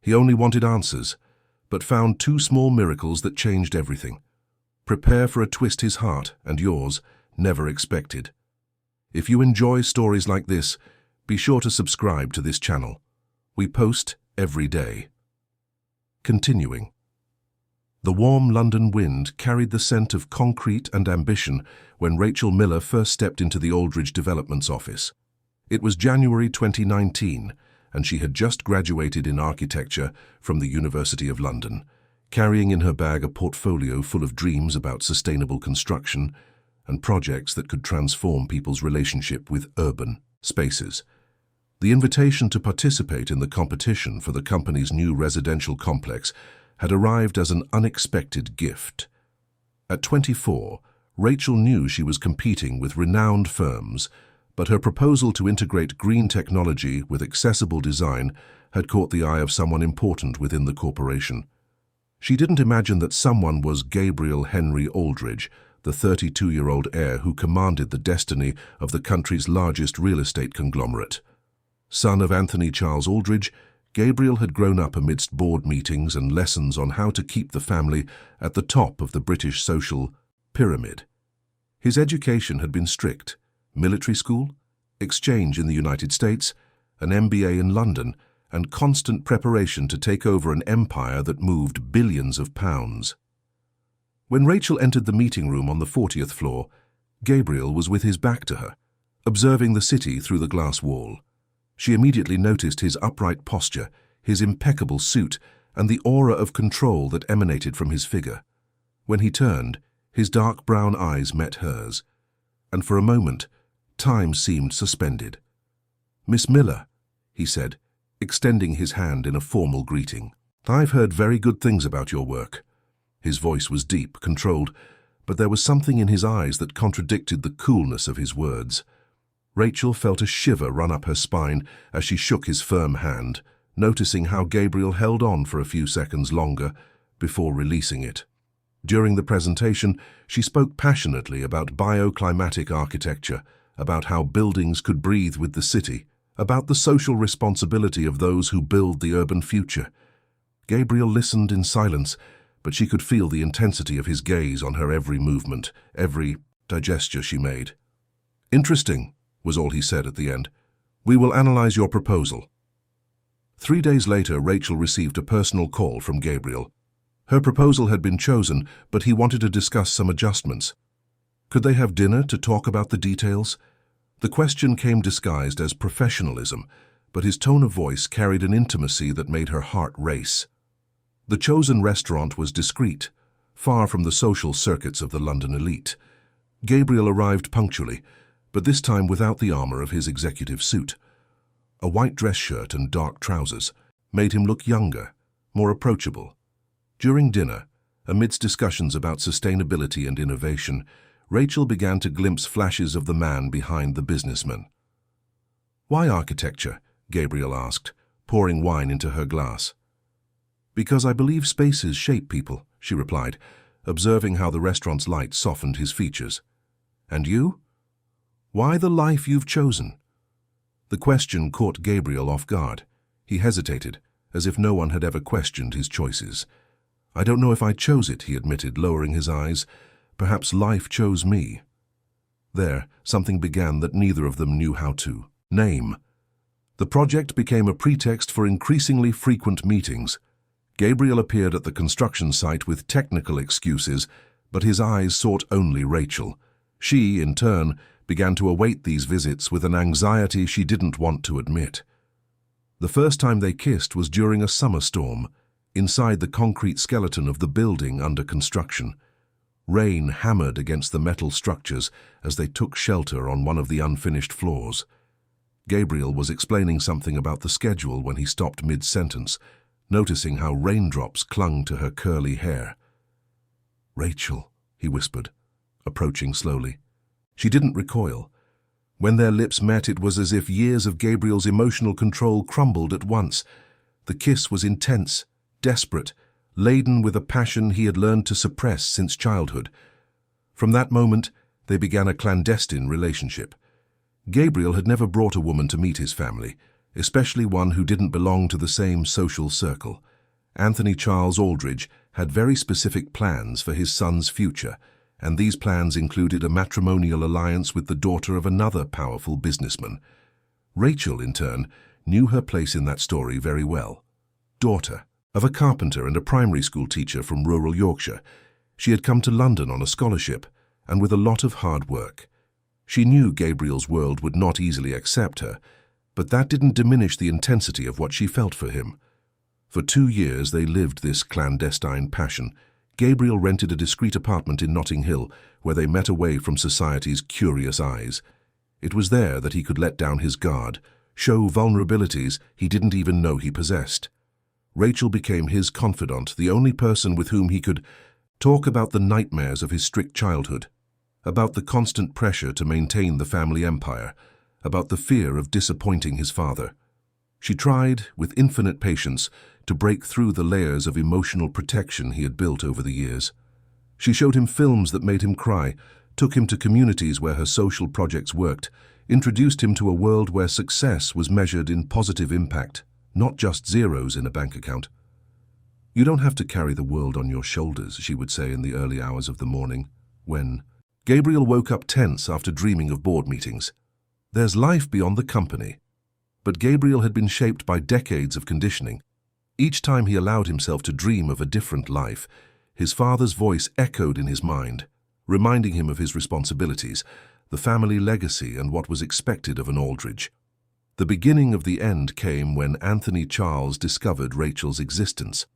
He only wanted answers, but found two small miracles that changed everything. Prepare for a twist his heart, and yours, never expected. If you enjoy stories like this, be sure to subscribe to this channel. We post every day. Continuing. The warm London wind carried the scent of concrete and ambition when Rachel Miller first stepped into the Aldridge Development's office. It was January 2019, and she had just graduated in architecture from the University of London, carrying in her bag a portfolio full of dreams about sustainable construction and projects that could transform people's relationship with urban spaces. The invitation to participate in the competition for the company's new residential complex had arrived as an unexpected gift. At 24, Rachel knew she was competing with renowned firms, but her proposal to integrate green technology with accessible design had caught the eye of someone important within the corporation. She didn't imagine that someone was Gabriel Henry Aldridge, the 32-year-old heir who commanded the destiny of the country's largest real estate conglomerate. Son of Anthony Charles Aldridge, Gabriel had grown up amidst board meetings and lessons on how to keep the family at the top of the British social pyramid. His education had been strict: military school, exchange in the United States, an MBA in London, and constant preparation to take over an empire that moved billions of pounds. When Rachel entered the meeting room on the 40th floor, Gabriel was with his back to her, observing the city through the glass wall. She immediately noticed his upright posture, his impeccable suit, and the aura of control that emanated from his figure. When he turned, his dark brown eyes met hers, and for a moment, time seemed suspended. "Miss Miller," he said, extending his hand in a formal greeting. "I've heard very good things about your work." His voice was deep, controlled, but there was something in his eyes that contradicted the coolness of his words. Rachel felt a shiver run up her spine as she shook his firm hand, noticing how Gabriel held on for a few seconds longer before releasing it. During the presentation, she spoke passionately about bioclimatic architecture, about how buildings could breathe with the city, about the social responsibility of those who build the urban future. Gabriel listened in silence, but she could feel the intensity of his gaze on her every movement, every gesture she made. "Interesting," was all he said at the end. "We will analyze your proposal." 3 days later, Rachel received a personal call from Gabriel. Her proposal had been chosen, but he wanted to discuss some adjustments. Could they have dinner to talk about the details? The question came disguised as professionalism, but his tone of voice carried an intimacy that made her heart race. The chosen restaurant was discreet, far from the social circuits of the London elite. Gabriel arrived punctually, but this time without the armor of his executive suit. A white dress shirt and dark trousers made him look younger, more approachable. During dinner, amidst discussions about sustainability and innovation, Rachel began to glimpse flashes of the man behind the businessman. "Why architecture?" Gabriel asked, pouring wine into her glass. "Because I believe spaces shape people," she replied, observing how the restaurant's light softened his features. "And you? Why the life you've chosen?" The question caught Gabriel off guard. He hesitated, as if no one had ever questioned his choices. "I don't know if I chose it," he admitted, lowering his eyes. "Perhaps life chose me." There, something began that neither of them knew how to name. The project became a pretext for increasingly frequent meetings. Gabriel appeared at the construction site with technical excuses, but his eyes sought only Rachel. She, in turn, began to await these visits with an anxiety she didn't want to admit. The first time they kissed was during a summer storm, inside the concrete skeleton of the building under construction. Rain hammered against the metal structures as they took shelter on one of the unfinished floors. Gabriel was explaining something about the schedule when he stopped mid-sentence, noticing how raindrops clung to her curly hair. "Rachel," he whispered, approaching slowly. She didn't recoil. When their lips met, it was as if years of Gabriel's emotional control crumbled at once. The kiss was intense, desperate, laden with a passion he had learned to suppress since childhood. From that moment, they began a clandestine relationship. Gabriel had never brought a woman to meet his family. especially one who didn't belong to the same social circle. Anthony Charles Aldridge had very specific plans for his son's future, and these plans included a matrimonial alliance with the daughter of another powerful businessman. Rachel, in turn, knew her place in that story very well. Daughter of a carpenter and a primary school teacher from rural Yorkshire, she had come to London on a scholarship and with a lot of hard work. She knew Gabriel's world would not easily accept her, but that didn't diminish the intensity of what she felt for him. For 2 years they lived this clandestine passion. Gabriel rented a discreet apartment in Notting Hill, where they met away from society's curious eyes. It was there that he could let down his guard, show vulnerabilities he didn't even know he possessed. Rachel became his confidant, the only person with whom he could talk about the nightmares of his strict childhood, about the constant pressure to maintain the family empire, about the fear of disappointing his father. She tried, with infinite patience, to break through the layers of emotional protection he had built over the years. She showed him films that made him cry, took him to communities where her social projects worked, introduced him to a world where success was measured in positive impact, not just zeros in a bank account. "You don't have to carry the world on your shoulders," she would say in the early hours of the morning, when Gabriel woke up tense after dreaming of board meetings. There's life beyond the company. But Gabriel had been shaped by decades of conditioning. Each time he allowed himself to dream of a different life, his father's voice echoed in his mind, reminding him of his responsibilities, the family legacy, and what was expected of an Aldridge. The beginning of the end came when Anthony Charles discovered Rachel's existence.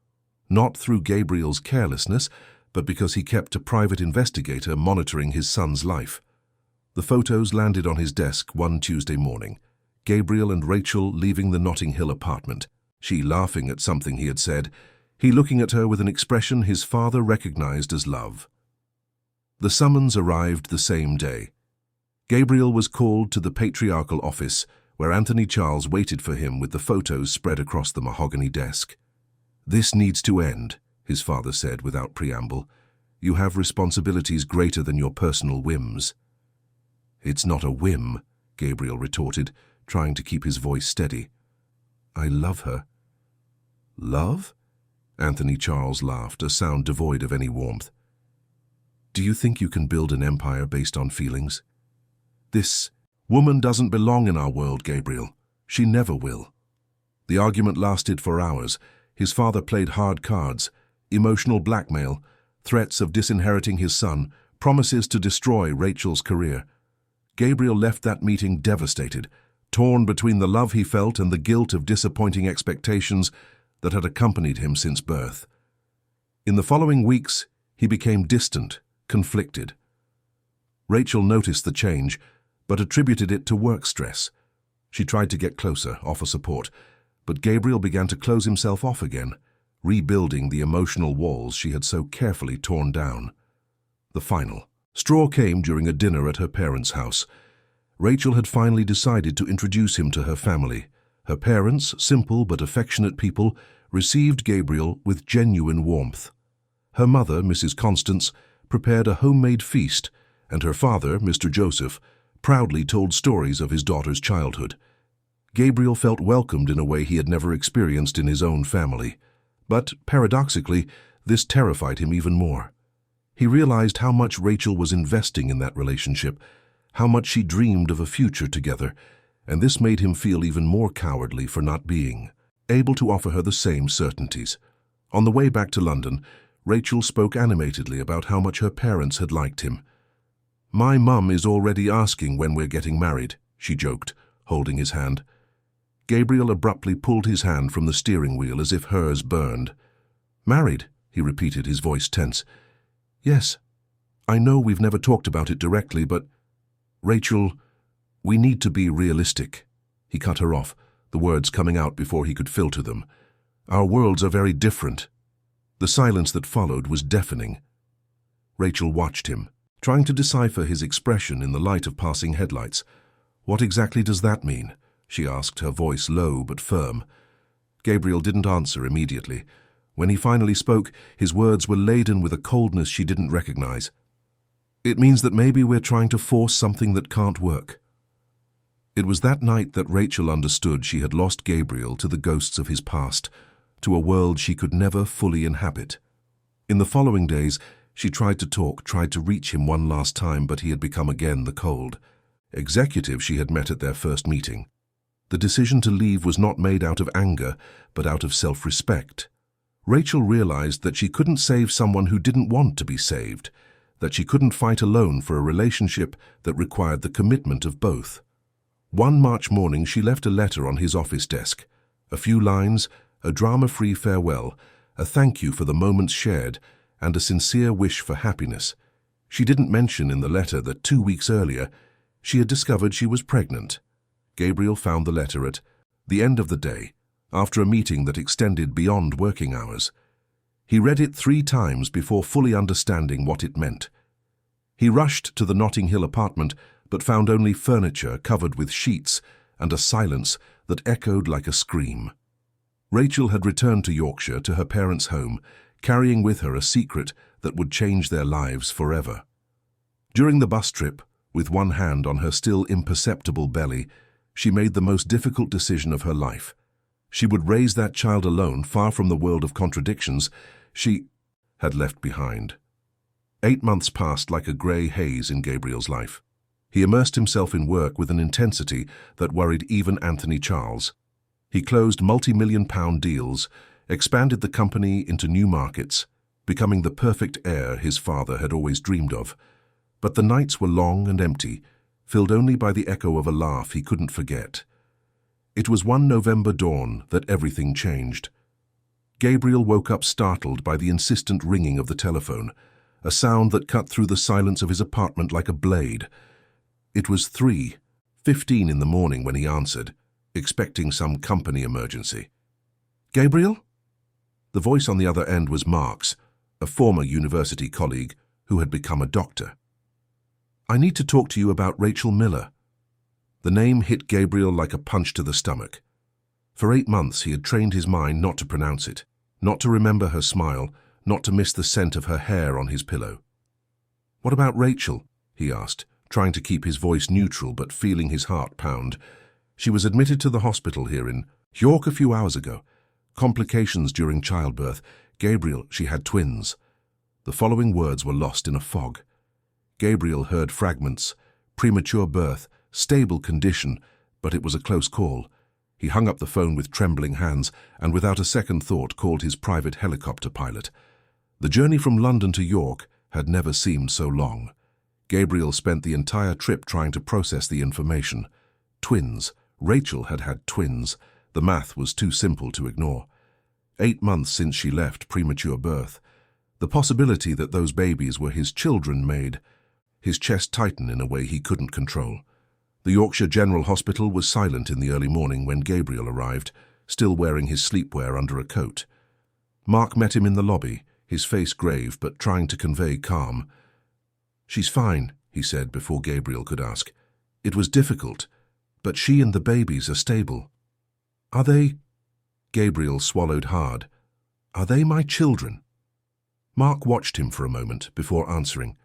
Not through Gabriel's carelessness, but because he kept a private investigator monitoring his son's life. The photos landed on his desk one Tuesday morning. Gabriel and Rachel leaving the Notting Hill apartment, she laughing at something he had said, he looking at her with an expression his father recognized as love. The summons arrived the same day. Gabriel was called to the patriarchal office, where Anthony Charles waited for him with the photos spread across the mahogany desk. "This needs to end," his father said without preamble. "You have responsibilities greater than your personal whims." "It's not a whim," Gabriel retorted, trying to keep his voice steady. "I love her." "Love?" Anthony Charles laughed, a sound devoid of any warmth. "Do you think you can build an empire based on feelings? This woman doesn't belong in our world, Gabriel. She never will." The argument lasted for hours. His father played hard cards, emotional blackmail, threats of disinheriting his son, promises to destroy Rachel's career. Gabriel left that meeting devastated, torn between the love he felt and the guilt of disappointing expectations that had accompanied him since birth. In the following weeks, he became distant, conflicted. Rachel noticed the change, but attributed it to work stress. She tried to get closer, offer support, but Gabriel began to close himself off again, rebuilding the emotional walls she had so carefully torn down. The final straw came during a dinner at her parents' house. Rachel had finally decided to introduce him to her family. Her parents, simple but affectionate people, received Gabriel with genuine warmth. Her mother, Mrs. Constance, prepared a homemade feast, and her father, Mr. Joseph, proudly told stories of his daughter's childhood. Gabriel felt welcomed in a way he had never experienced in his own family. But, paradoxically, this terrified him even more. He realized how much Rachel was investing in that relationship, how much she dreamed of a future together, and this made him feel even more cowardly for not being able to offer her the same certainties. On the way back to London, Rachel spoke animatedly about how much her parents had liked him. "My mum is already asking when we're getting married," she joked, holding his hand. Gabriel abruptly pulled his hand from the steering wheel as if hers burned. "Married?" he repeated, his voice tense. "Yes. I know we've never talked about it directly, but... Rachel, we need to be realistic." He cut her off, the words coming out before he could filter them. "Our worlds are very different." The silence that followed was deafening. Rachel watched him, trying to decipher his expression in the light of passing headlights. "What exactly does that mean?" she asked, her voice low but firm. Gabriel didn't answer immediately. When he finally spoke, his words were laden with a coldness she didn't recognize. "It means that maybe we're trying to force something that can't work." It was that night that Rachel understood she had lost Gabriel to the ghosts of his past, to a world she could never fully inhabit. In the following days, she tried to talk, tried to reach him one last time, but he had become again the cold executive she had met at their first meeting. The decision to leave was not made out of anger, but out of self-respect. Rachel realized that she couldn't save someone who didn't want to be saved, that she couldn't fight alone for a relationship that required the commitment of both. One March morning, she left a letter on his office desk. A few lines, a drama-free farewell, a thank you for the moments shared, and a sincere wish for happiness. She didn't mention in the letter that 2 weeks earlier, she had discovered she was pregnant. Gabriel found the letter at the end of the day, after a meeting that extended beyond working hours. He read it 3 times before fully understanding what it meant. He rushed to the Notting Hill apartment, but found only furniture covered with sheets and a silence that echoed like a scream. Rachel had returned to Yorkshire, to her parents' home, carrying with her a secret that would change their lives forever. During the bus trip, with one hand on her still imperceptible belly, she made the most difficult decision of her life. She would raise that child alone, far from the world of contradictions she had left behind. 8 months passed like a grey haze in Gabriel's life. He immersed himself in work with an intensity that worried even Anthony Charles. He closed multi-million-pound deals, expanded the company into new markets, becoming the perfect heir his father had always dreamed of. But the nights were long and empty, filled only by the echo of a laugh he couldn't forget. It was one November dawn that everything changed. Gabriel woke up startled by the insistent ringing of the telephone, a sound that cut through the silence of his apartment like a blade. It was 3:15 in the morning when he answered, expecting some company emergency. "Gabriel?" The voice on the other end was Mark's, a former university colleague who had become a doctor. "I need to talk to you about Rachel Miller." The name hit Gabriel like a punch to the stomach. For 8 months he had trained his mind not to pronounce it, not to remember her smile, not to miss the scent of her hair on his pillow. "What about Rachel?" he asked, trying to keep his voice neutral but feeling his heart pound. "She was admitted to the hospital here in York a few hours ago. Complications during childbirth. Gabriel, she had twins." The following words were lost in a fog. Gabriel heard fragments: premature birth, stable condition, but it was a close call. He hung up the phone with trembling hands and without a second thought called his private helicopter pilot. The journey from London to York had never seemed so long. Gabriel spent the entire trip trying to process the information. Twins. Rachel had had twins. The math was too simple to ignore. 8 months since she left premature birth. The possibility that those babies were his children made his chest tighten in a way he couldn't control. The Yorkshire General Hospital was silent in the early morning when Gabriel arrived, still wearing his sleepwear under a coat. Mark met him in the lobby, his face grave but trying to convey calm. "She's fine," he said before Gabriel could ask. "It was difficult, but she and the babies are stable." "Are they—" Gabriel swallowed hard. "Are they my children?" Mark watched him for a moment before answering.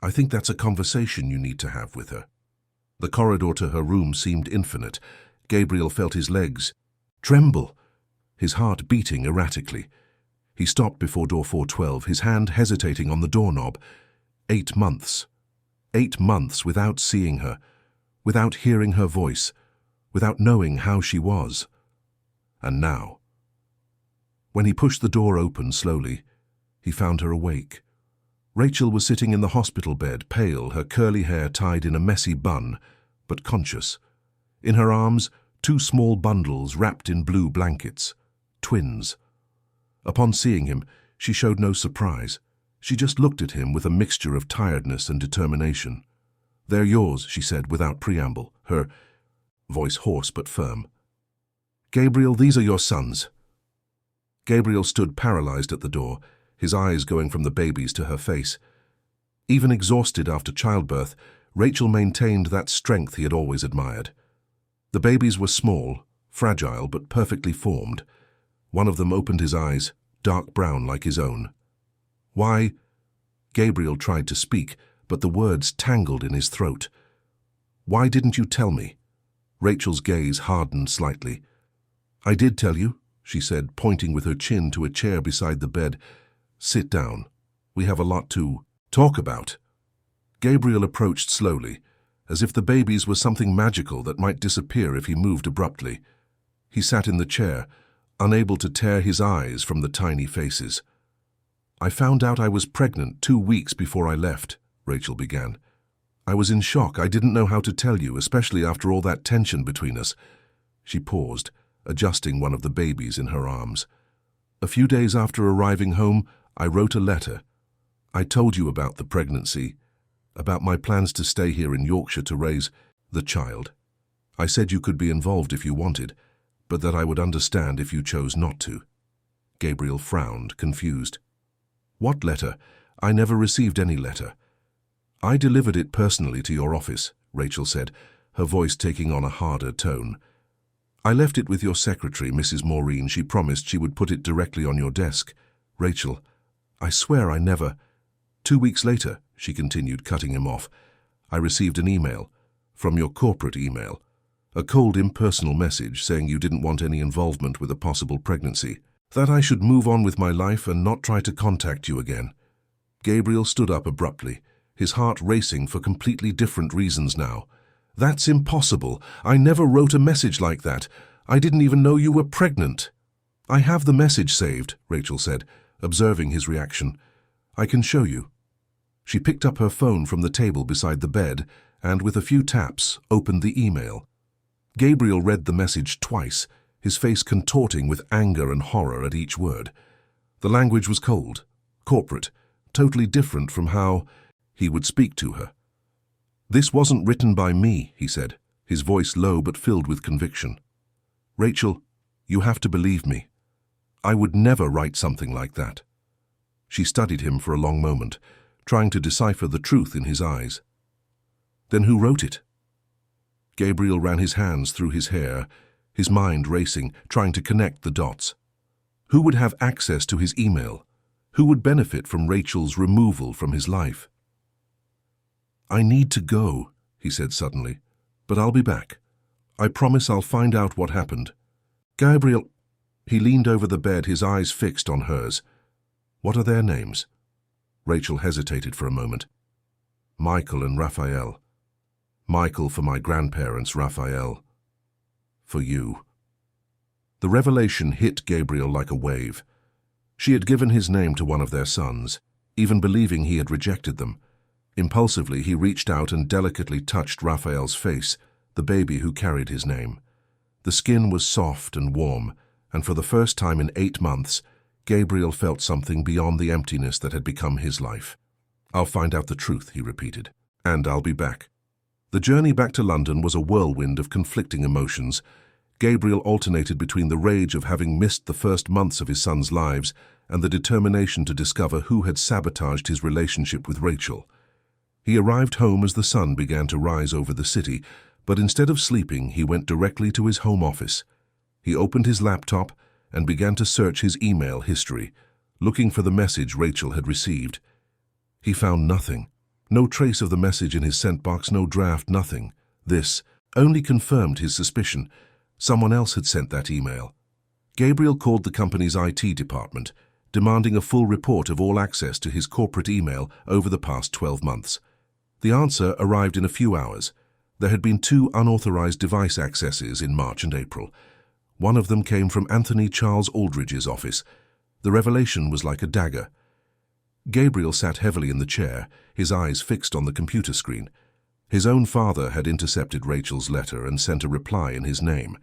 "I think that's a conversation you need to have with her." The corridor to her room seemed infinite. Gabriel felt his legs tremble, his heart beating erratically. He stopped before door 412, his hand hesitating on the doorknob. 8 months. 8 months without seeing her, without hearing her voice, without knowing how she was. And now, when he pushed the door open slowly, he found her awake. Rachel was sitting in the hospital bed, pale, her curly hair tied in a messy bun, but conscious. In her arms, 2 small bundles wrapped in blue blankets. Twins. Upon seeing him, she showed no surprise. She just looked at him with a mixture of tiredness and determination. "They're yours," she said without preamble, her voice hoarse but firm. "Gabriel, these are your sons." Gabriel stood paralyzed at the door, his eyes going from the babies to her face. Even exhausted after childbirth, Rachel maintained that strength he had always admired. The babies were small, fragile, but perfectly formed. One of them opened his eyes, dark brown like his own. "Why?" Gabriel tried to speak, but the words tangled in his throat. "Why didn't you tell me?" Rachel's gaze hardened slightly. "I did tell you," she said, pointing with her chin to a chair beside the bed. "Sit down. We have a lot to talk about." Gabriel approached slowly, as if the babies were something magical that might disappear if he moved abruptly. He sat in the chair, unable to tear his eyes from the tiny faces. "I found out I was pregnant 2 weeks before I left," Rachel began. "I was in shock. I didn't know how to tell you, especially after all that tension between us." She paused, adjusting one of the babies in her arms. "A few days after arriving home, I wrote a letter. I told you about the pregnancy, about my plans to stay here in Yorkshire to raise the child. I said you could be involved if you wanted, but that I would understand if you chose not to." Gabriel frowned, confused. "What letter? I never received any letter." "I delivered it personally to your office," Rachel said, her voice taking on a harder tone. "I left it with your secretary, Mrs. Maureen. She promised she would put it directly on your desk." "Rachel, I swear I never—" 2 weeks later," she continued, cutting him off, "I received an email, from your corporate email, a cold, impersonal message saying you didn't want any involvement with a possible pregnancy, that I should move on with my life and not try to contact you again." Gabriel stood up abruptly, his heart racing for completely different reasons now. "That's impossible. I never wrote a message like that. I didn't even know you were pregnant." "I have the message saved," Rachel said, observing his reaction. "I can show you." She picked up her phone from the table beside the bed and, with a few taps, opened the email. Gabriel read the message twice, his face contorting with anger and horror at each word. The language was cold, corporate, totally different from how he would speak to her. "This wasn't written by me," he said, his voice low but filled with conviction. "Rachel, you have to believe me. I would never write something like that." She studied him for a long moment, trying to decipher the truth in his eyes. "Then who wrote it?" Gabriel ran his hands through his hair, his mind racing, trying to connect the dots. Who would have access to his email? Who would benefit from Rachel's removal from his life? "I need to go," he said suddenly, "but I'll be back. I promise I'll find out what happened." "Gabriel—" He leaned over the bed, his eyes fixed on hers. "What are their names?" Rachel hesitated for a moment. "Michael and Raphael. Michael for my grandparents, Raphael for you." The revelation hit Gabriel like a wave. She had given his name to one of their sons, even believing he had rejected them. Impulsively, he reached out and delicately touched Raphael's face, the baby who carried his name. The skin was soft and warm, and for the first time in 8 months, Gabriel felt something beyond the emptiness that had become his life. "I'll find out the truth," he repeated, "and I'll be back." The journey back to London was a whirlwind of conflicting emotions. Gabriel alternated between the rage of having missed the first months of his sons' lives and the determination to discover who had sabotaged his relationship with Rachel. He arrived home as the sun began to rise over the city, but instead of sleeping, he went directly to his home office. He opened his laptop and began to search his email history, looking for the message Rachel had received. He found nothing. No trace of the message in his sent box, no draft, nothing. This only confirmed his suspicion. Someone else had sent that email. Gabriel called the company's IT department, demanding a full report of all access to his corporate email over the past 12 months. The answer arrived in a few hours. There had been 2 unauthorized device accesses in March and April. One of them came from Anthony Charles Aldridge's office. The revelation was like a dagger. Gabriel sat heavily in the chair, his eyes fixed on the computer screen. His own father had intercepted Rachel's letter and sent a reply in his name.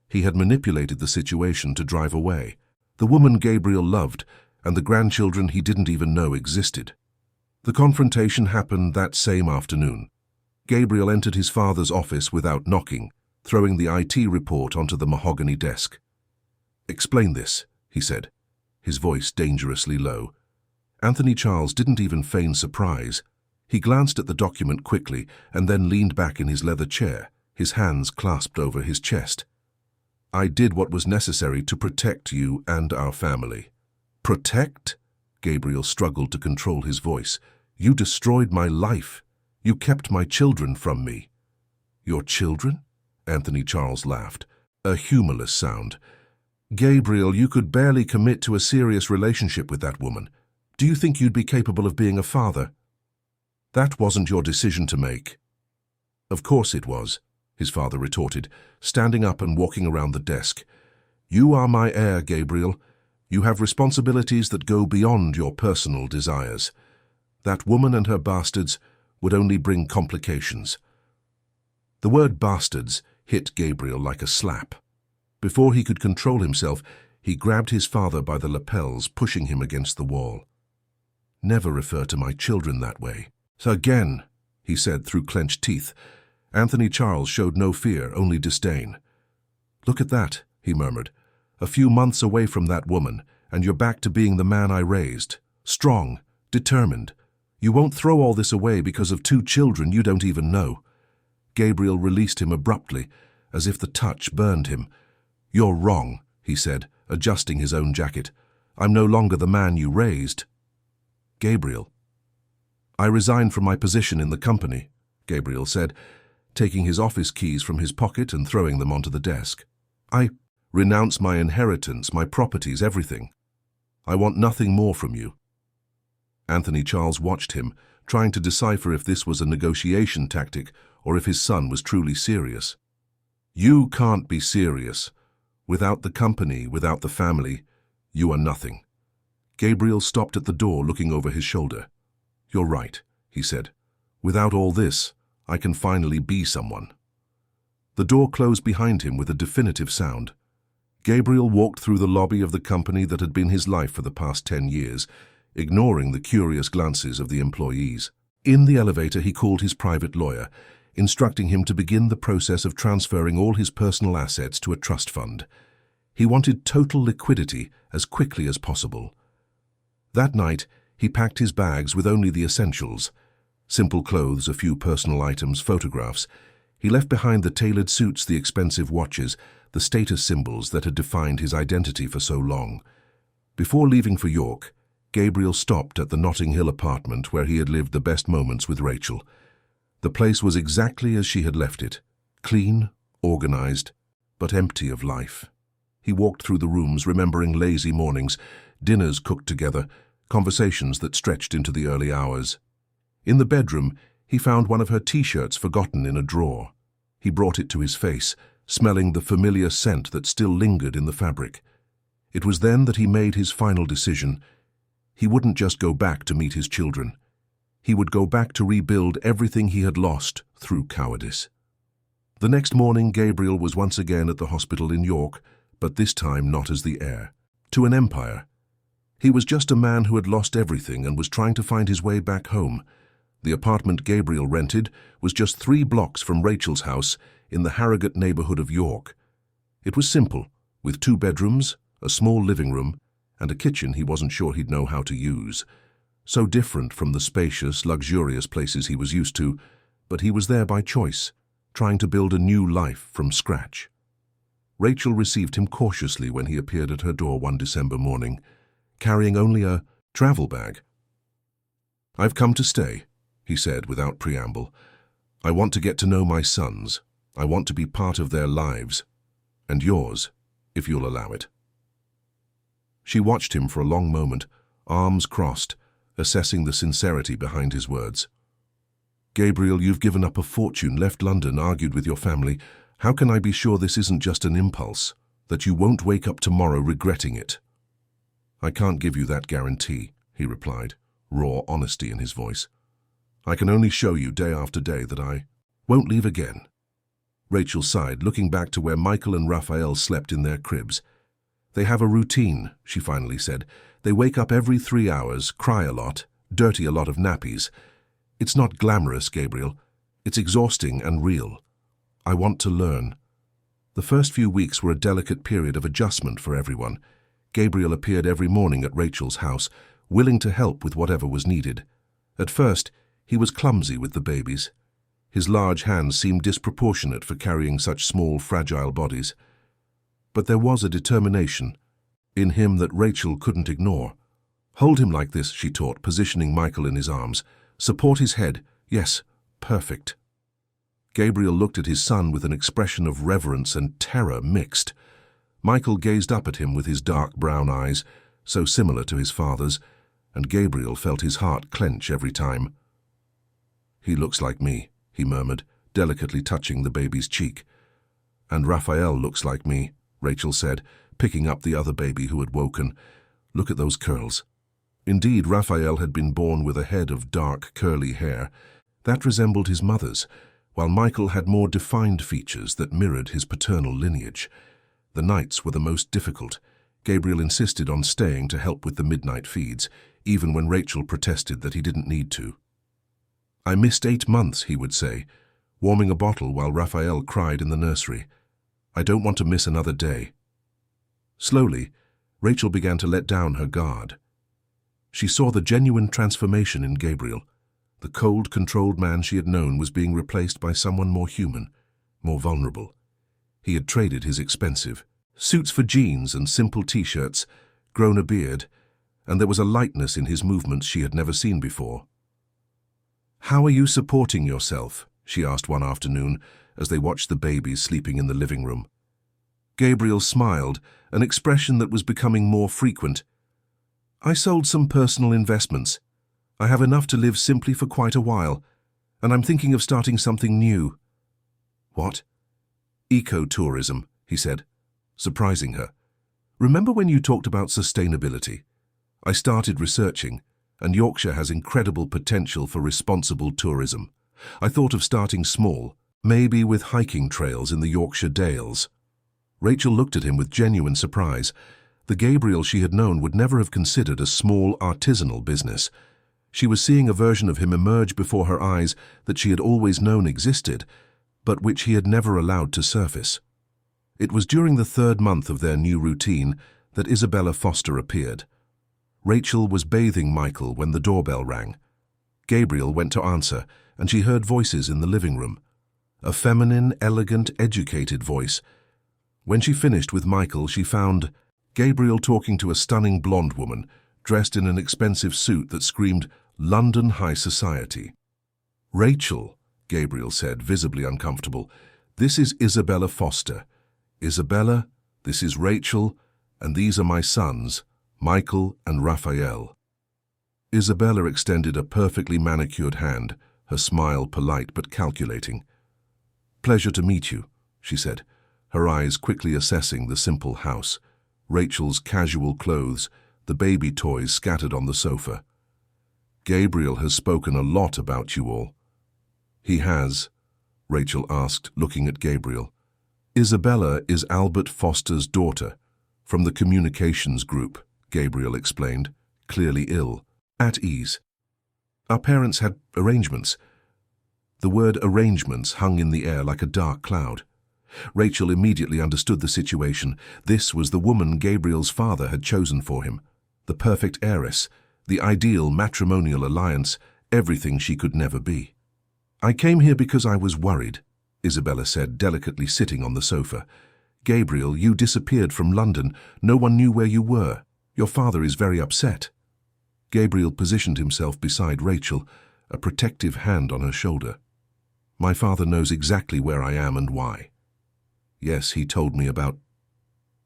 He had manipulated the situation to drive away the woman Gabriel loved and the grandchildren he didn't even know existed. The confrontation happened that same afternoon. Gabriel entered his father's office without knocking, throwing the IT report onto the mahogany desk. "Explain this," he said, his voice dangerously low. Anthony Charles didn't even feign surprise. He glanced at the document quickly and then leaned back in his leather chair, his hands clasped over his chest. "I did what was necessary to protect you and our family." "Protect?" Gabriel struggled to control his voice. "You destroyed my life. You kept my children from me." "Your children?" Anthony Charles laughed, a humorless sound. Gabriel, you could barely commit to a serious relationship with that woman. Do you think you'd be capable of being a father? That wasn't your decision to make. Of course it was, his father retorted, standing up and walking around the desk. You are my heir, Gabriel. You have responsibilities that go beyond your personal desires. That woman and her bastards would only bring complications. The word bastards hit Gabriel like a slap. Before he could control himself, he grabbed his father by the lapels, pushing him against the wall. Never refer to my children that way. Again, he said through clenched teeth. Anthony Charles showed no fear, only disdain. Look at that, he murmured. A few months away from that woman, and you're back to being the man I raised. Strong, determined. You won't throw all this away because of 2 children you don't even know. Gabriel released him abruptly, as if the touch burned him. You're wrong, he said, adjusting his own jacket. I'm no longer the man you raised. Gabriel. I resigned from my position in the company, Gabriel said, taking his office keys from his pocket and throwing them onto the desk. I renounce my inheritance, my properties, everything. I want nothing more from you. Anthony Charles watched him, trying to decipher if this was a negotiation tactic or if his son was truly serious. You can't be serious. Without the company, without the family, you are nothing. Gabriel stopped at the door, looking over his shoulder. You're right, he said. Without all this, I can finally be someone. The door closed behind him with a definitive sound. Gabriel walked through the lobby of the company that had been his life for the past 10 years, ignoring the curious glances of the employees. In the elevator, he called his private lawyer, instructing him to begin the process of transferring all his personal assets to a trust fund. He wanted total liquidity as quickly as possible. That night, he packed his bags with only the essentials. Simple clothes, a few personal items, photographs. He left behind the tailored suits, the expensive watches, the status symbols that had defined his identity for so long. Before leaving for York, Gabriel stopped at the Notting Hill apartment where he had lived the best moments with Rachel. The place was exactly as she had left it, clean, organized, but empty of life. He walked through the rooms, remembering lazy mornings, dinners cooked together, conversations that stretched into the early hours. In the bedroom, he found one of her T-shirts forgotten in a drawer. He brought it to his face, smelling the familiar scent that still lingered in the fabric. It was then that he made his final decision. He wouldn't just go back to meet his children. He would go back to rebuild everything he had lost through cowardice. The next morning, Gabriel was once again at the hospital in York, but this time not as the heir to an empire. He was just a man who had lost everything and was trying to find his way back home. The apartment Gabriel rented was just 3 blocks from Rachel's house in the Harrogate neighborhood of York. It was simple, with 2 bedrooms, a small living room, and a kitchen he wasn't sure he'd know how to use. So different from the spacious, luxurious places he was used to, but he was there by choice, trying to build a new life from scratch. Rachel received him cautiously when he appeared at her door one December morning, carrying only a travel bag. I've come to stay, he said without preamble. I want to get to know my sons. I want to be part of their lives. And yours, if you'll allow it. She watched him for a long moment, arms crossed, assessing the sincerity behind his words. Gabriel, you've given up a fortune, left London, argued with your family. How can I be sure this isn't just an impulse, that you won't wake up tomorrow regretting it? I can't give you that guarantee, he replied, raw honesty in his voice. I can only show you day after day that I won't leave again. Rachel sighed, looking back to where Michael and Raphael slept in their cribs. They have a routine, she finally said. They wake up every 3 hours, cry a lot, dirty a lot of nappies. It's not glamorous, Gabriel. It's exhausting and real. I want to learn. The first few weeks were a delicate period of adjustment for everyone. Gabriel appeared every morning at Rachel's house, willing to help with whatever was needed. At first, he was clumsy with the babies. His large hands seemed disproportionate for carrying such small, fragile bodies. But there was a determination in him that Rachel couldn't ignore. Hold him like this, she taught, positioning Michael in his arms. Support his head. Yes, perfect. Gabriel looked at his son with an expression of reverence and terror mixed. Michael gazed up at him with his dark brown eyes, so similar to his father's, and Gabriel felt his heart clench every time. "He looks like me," he murmured, delicately touching the baby's cheek. "And Raphael looks like me," Rachel said, picking up the other baby who had woken. "Look at those curls." Indeed, Raphael had been born with a head of dark, curly hair. That resembled his mother's, while Michael had more defined features that mirrored his paternal lineage. The nights were the most difficult. Gabriel insisted on staying to help with the midnight feeds, even when Rachel protested that he didn't need to. "I missed 8 months," he would say, warming a bottle while Raphael cried in the nursery. "I don't want to miss another day." Slowly, Rachel began to let down her guard. She saw the genuine transformation in Gabriel. The cold, controlled man she had known was being replaced by someone more human, more vulnerable. He had traded his expensive suits for jeans and simple t-shirts, grown a beard, and there was a lightness in his movements she had never seen before. "How are you supporting yourself?" she asked one afternoon as they watched the babies sleeping in the living room. Gabriel smiled, an expression that was becoming more frequent. "I sold some personal investments. I have enough to live simply for quite a while, and I'm thinking of starting something new." "What?" "Ecotourism," he said, surprising her. "Remember when you talked about sustainability? I started researching, and Yorkshire has incredible potential for responsible tourism. I thought of starting small, maybe with hiking trails in the Yorkshire Dales." Rachel looked at him with genuine surprise. The Gabriel she had known would never have considered a small, artisanal business. She was seeing a version of him emerge before her eyes that she had always known existed, but which he had never allowed to surface. It was during the 3rd month of their new routine that Isabella Foster appeared. Rachel was bathing Michael when the doorbell rang. Gabriel went to answer, and she heard voices in the living room. A feminine, elegant, educated voice. When she finished with Michael, she found Gabriel talking to a stunning blonde woman, dressed in an expensive suit that screamed London High Society. "Rachel," Gabriel said, visibly uncomfortable, "this is Isabella Foster. Isabella, this is Rachel, and these are my sons, Michael and Raphael." Isabella extended a perfectly manicured hand, her smile polite but calculating. "Pleasure to meet you," she said, her eyes quickly assessing the simple house, Rachel's casual clothes, the baby toys scattered on the sofa. "Gabriel has spoken a lot about you all." "He has?" Rachel asked, looking at Gabriel. "Isabella is Albert Foster's daughter, from the communications group," Gabriel explained, clearly ill, at ease. "Our parents had arrangements." The word arrangements hung in the air like a dark cloud. Rachel immediately understood the situation. This was the woman Gabriel's father had chosen for him, the perfect heiress, the ideal matrimonial alliance, everything she could never be. "I came here because I was worried," Isabella said, delicately sitting on the sofa. "Gabriel, you disappeared from London. No one knew where you were. Your father is very upset." Gabriel positioned himself beside Rachel, a protective hand on her shoulder. "My father knows exactly where I am and why." "Yes, he told me about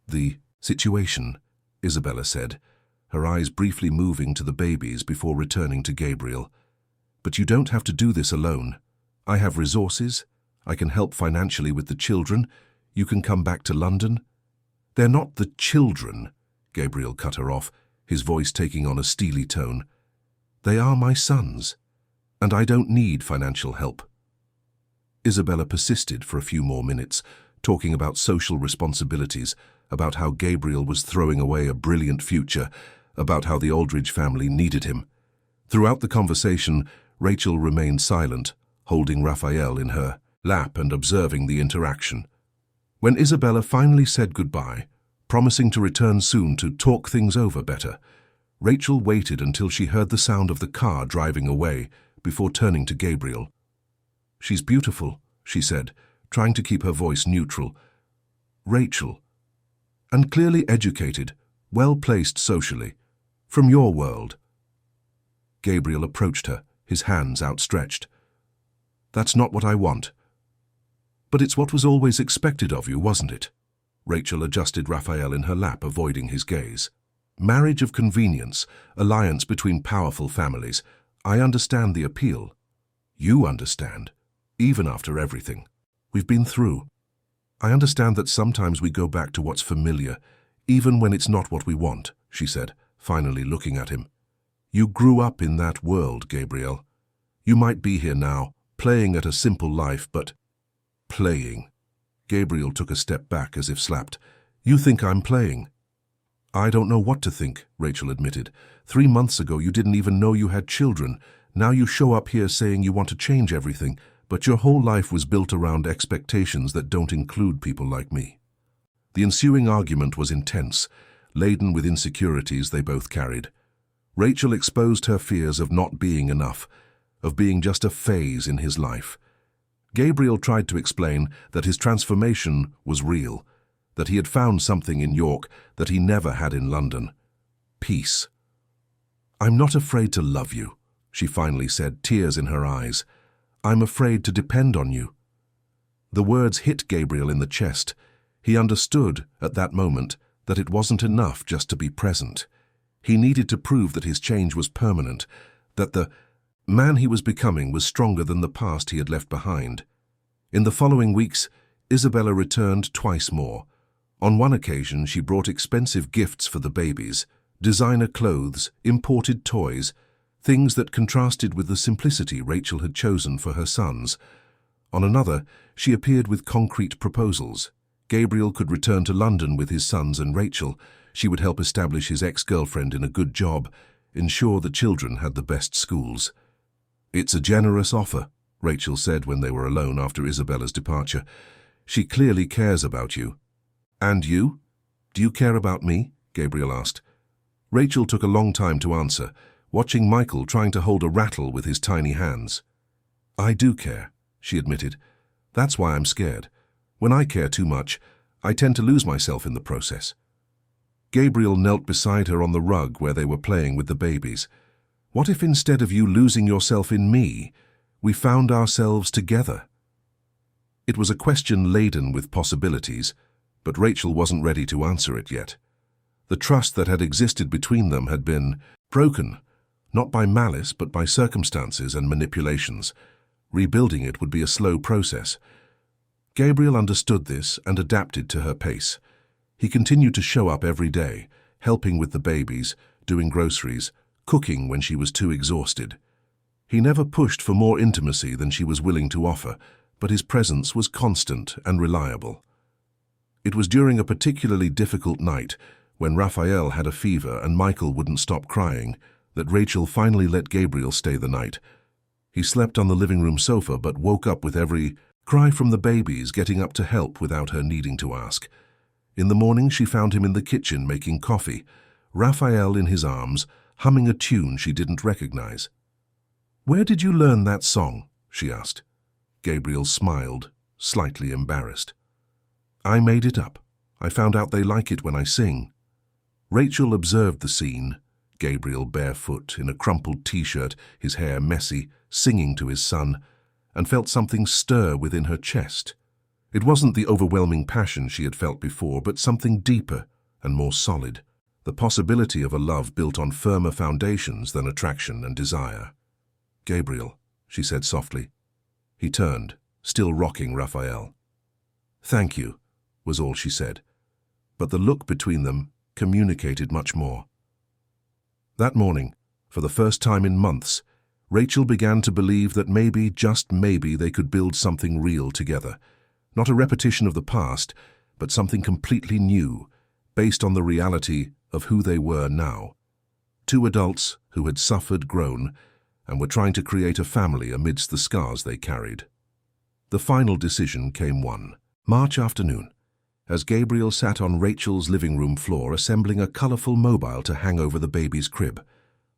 the situation," Isabella said, her eyes briefly moving to the babies before returning to Gabriel. "But you don't have to do this alone. I have resources. I can help financially with the children. You can come back to London." "They're not the children," Gabriel cut her off, his voice taking on a steely tone. "They are my sons, and I don't need financial help." Isabella persisted for a few more minutes, talking about social responsibilities, about how Gabriel was throwing away a brilliant future, about how the Aldridge family needed him. Throughout the conversation, Rachel remained silent, holding Raphael in her lap and observing the interaction. When Isabella finally said goodbye, promising to return soon to talk things over better, Rachel waited until she heard the sound of the car driving away before turning to Gabriel. "She's beautiful," she said, trying to keep her voice neutral. "Rachel. And clearly educated, well-placed socially. From your world." Gabriel approached her, his hands outstretched. "That's not what I want." But it's what was always expected of you, wasn't it? Rachel adjusted Raphael in her lap, avoiding his gaze. Marriage of convenience, alliance between powerful families. I understand the appeal. You understand, even after everything we've been through. I understand that sometimes we go back to what's familiar, even when it's not what we want, she said, finally looking at him. You grew up in that world, Gabriel. You might be here now, playing at a simple life, but playing. Gabriel took a step back as if slapped. You think I'm playing? I don't know what to think, Rachel admitted. 3 months ago you didn't even know you had children. Now you show up here saying you want to change everything, but your whole life was built around expectations that don't include people like me. The ensuing argument was intense, laden with insecurities they both carried. Rachel exposed her fears of not being enough, of being just a phase in his life. Gabriel tried to explain that his transformation was real, that he had found something in York that he never had in London. Peace. I'm not afraid to love you, she finally said, tears in her eyes. I'm afraid to depend on you. The words hit Gabriel in the chest. He understood, at that moment, that it wasn't enough just to be present. He needed to prove that his change was permanent, that the man he was becoming was stronger than the past he had left behind. In the following weeks, Isabella returned twice more. On one occasion, she brought expensive gifts for the babies, designer clothes, imported toys, things that contrasted with the simplicity Rachel had chosen for her sons. On another, she appeared with concrete proposals. Gabriel could return to London with his sons and Rachel. She would help establish his ex-girlfriend in a good job, ensure the children had the best schools. It's a generous offer, Rachel said when they were alone after Isabella's departure. She clearly cares about you. And you? Do you care about me? Gabriel asked. Rachel took a long time to answer, watching Michael trying to hold a rattle with his tiny hands. I do care, she admitted. That's why I'm scared. When I care too much, I tend to lose myself in the process. Gabriel knelt beside her on the rug where they were playing with the babies. What if instead of you losing yourself in me, we found ourselves together? It was a question laden with possibilities, but Rachel wasn't ready to answer it yet. The trust that had existed between them had been broken, not by malice but by circumstances and manipulations. Rebuilding it would be a slow process. Gabriel understood this and adapted to her pace. He continued to show up every day, helping with the babies, doing groceries, cooking when she was too exhausted. He never pushed for more intimacy than she was willing to offer, but his presence was constant and reliable. It was during a particularly difficult night, when Raphael had a fever and Michael wouldn't stop crying, that Rachel finally let Gabriel stay the night. He slept on the living room sofa but woke up with every cry from the babies, getting up to help without her needing to ask. In the morning she found him in the kitchen making coffee, Raphael in his arms, humming a tune she didn't recognize. Where did you learn that song? She asked. Gabriel smiled, slightly embarrassed. I made it up. I found out they like it when I sing. Rachel observed the scene, Gabriel barefoot, in a crumpled t-shirt, his hair messy, singing to his son, and felt something stir within her chest. It wasn't the overwhelming passion she had felt before, but something deeper and more solid, the possibility of a love built on firmer foundations than attraction and desire. Gabriel, she said softly. He turned, still rocking Raphael. Thank you, was all she said, but the look between them communicated much more. That morning, for the first time in months, Rachel began to believe that maybe, just maybe, they could build something real together. Not a repetition of the past, but something completely new, based on the reality of who they were now. Two adults who had suffered, grown, and were trying to create a family amidst the scars they carried. The final decision came one March afternoon, as Gabriel sat on Rachel's living room floor assembling a colorful mobile to hang over the baby's crib.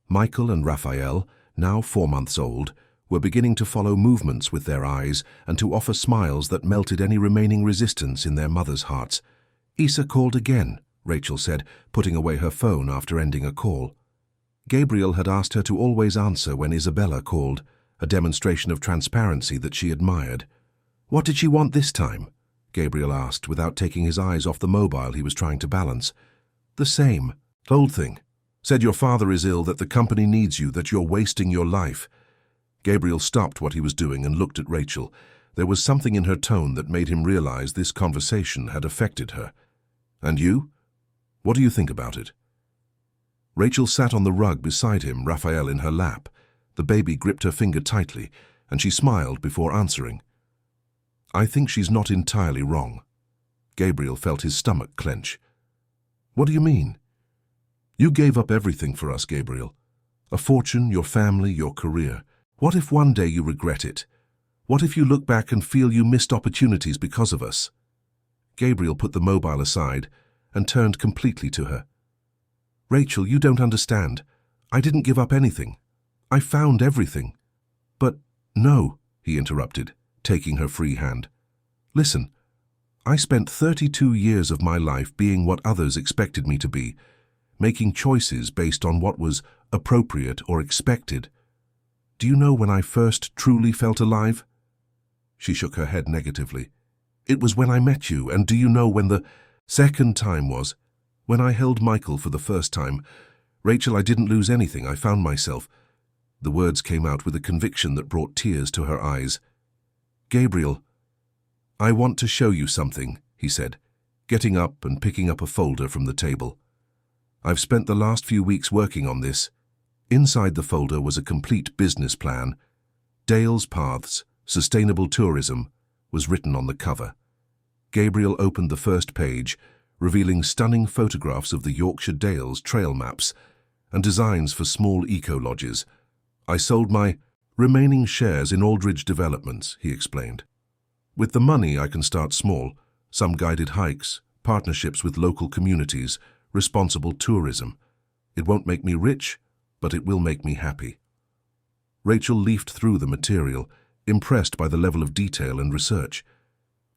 Michael and Raphael, now 4 months old, were beginning to follow movements with their eyes and to offer smiles that melted any remaining resistance in their mother's hearts. Isa called again, Rachel said, putting away her phone after ending a call. Gabriel had asked her to always answer when Isabella called, a demonstration of transparency that she admired. What did she want this time? Gabriel asked, without taking his eyes off the mobile he was trying to balance. The same. Old thing. Said your father is ill, that the company needs you, that you're wasting your life. Gabriel stopped what he was doing and looked at Rachel. There was something in her tone that made him realize this conversation had affected her. And you? What do you think about it? Rachel sat on the rug beside him, Raphael in her lap. The baby gripped her finger tightly, and she smiled before answering. I think she's not entirely wrong. Gabriel felt his stomach clench. What do you mean? You gave up everything for us, Gabriel. A fortune, your family, your career. What if one day you regret it? What if you look back and feel you missed opportunities because of us? Gabriel put the mobile aside and turned completely to her. Rachel, you don't understand. I didn't give up anything. I found everything. But no, he interrupted, taking her free hand. Listen, I spent 32 years of my life being what others expected me to be, making choices based on what was appropriate or expected. Do you know when I first truly felt alive? She shook her head negatively. It was when I met you, and do you know when the second time was? When I held Michael for the first time. Rachel, I didn't lose anything. I found myself. The words came out with a conviction that brought tears to her eyes. Gabriel, I want to show you something, he said, getting up and picking up a folder from the table. I've spent the last few weeks working on this. Inside the folder was a complete business plan. Dale's Paths, Sustainable Tourism, was written on the cover. Gabriel opened the first page, revealing stunning photographs of the Yorkshire Dales trail maps and designs for small eco-lodges. I sold my remaining shares in Aldridge Developments, he explained. With the money I can start small, some guided hikes, partnerships with local communities, responsible tourism. It won't make me rich, but it will make me happy. Rachel leafed through the material, impressed by the level of detail and research.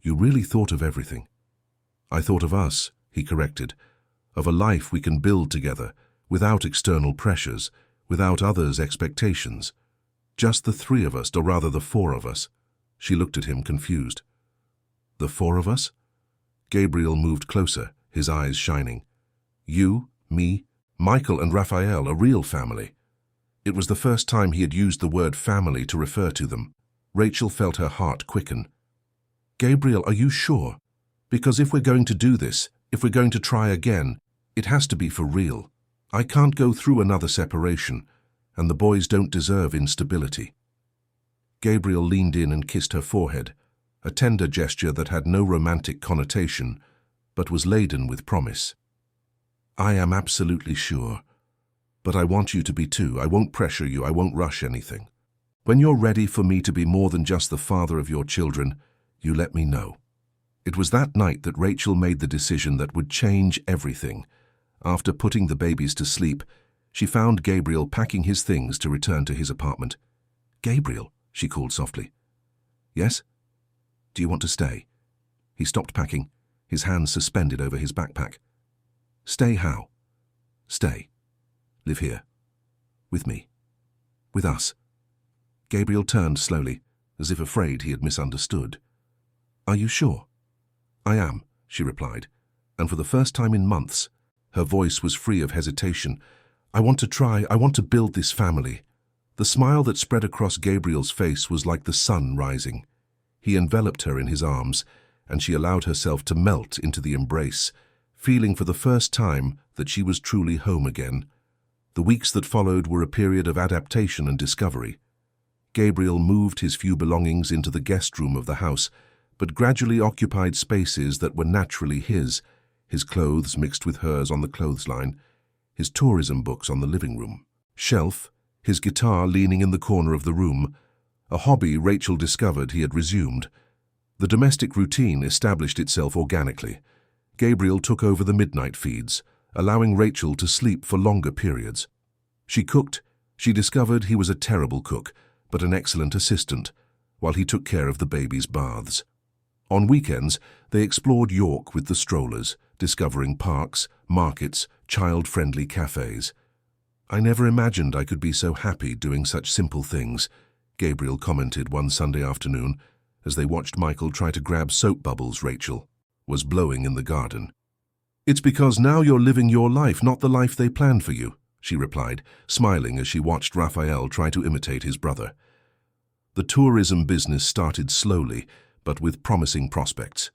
You really thought of everything. I thought of us, he corrected, of a life we can build together, without external pressures, without others' expectations. Just the three of us, or rather the four of us. She looked at him confused. The four of us? Gabriel moved closer, his eyes shining. You, me, Michael and Raphael, a real family. It was the first time he had used the word family to refer to them. Rachel felt her heart quicken. Gabriel, are you sure? Because if we're going to do this, if we're going to try again, it has to be for real. I can't go through another separation, and the boys don't deserve instability. Gabriel leaned in and kissed her forehead, a tender gesture that had no romantic connotation, but was laden with promise. I am absolutely sure. But I want you to be too. I won't pressure you. I won't rush anything. When you're ready for me to be more than just the father of your children, you let me know. It was that night that Rachel made the decision that would change everything. After putting the babies to sleep, she found Gabriel packing his things to return to his apartment. Gabriel, she called softly. Yes? Do you want to stay? He stopped packing, his hands suspended over his backpack. Stay how? Stay. Live here. With me. With us. Gabriel turned slowly, as if afraid he had misunderstood. Are you sure? I am, she replied, and for the first time in months, her voice was free of hesitation. I want to try. I want to build this family. The smile that spread across Gabriel's face was like the sun rising. He enveloped her in his arms, and she allowed herself to melt into the embrace, feeling for the first time that she was truly home again. The weeks that followed were a period of adaptation and discovery. Gabriel moved his few belongings into the guest room of the house, but gradually occupied spaces that were naturally his clothes mixed with hers on the clothesline, his tourism books on the living room shelf, his guitar leaning in the corner of the room, a hobby Rachel discovered he had resumed. The domestic routine established itself organically. Gabriel took over the midnight feeds, allowing Rachel to sleep for longer periods. She cooked. She discovered he was a terrible cook, but an excellent assistant, while he took care of the baby's baths. On weekends, they explored York with the strollers, discovering parks, markets, child-friendly cafes. I never imagined I could be so happy doing such simple things, Gabriel commented one Sunday afternoon, as they watched Michael try to grab soap bubbles Rachel was blowing in the garden. "It's because now you're living your life, not the life they planned for you," she replied, smiling as she watched Raphael try to imitate his brother. The tourism business started slowly, but with promising prospects.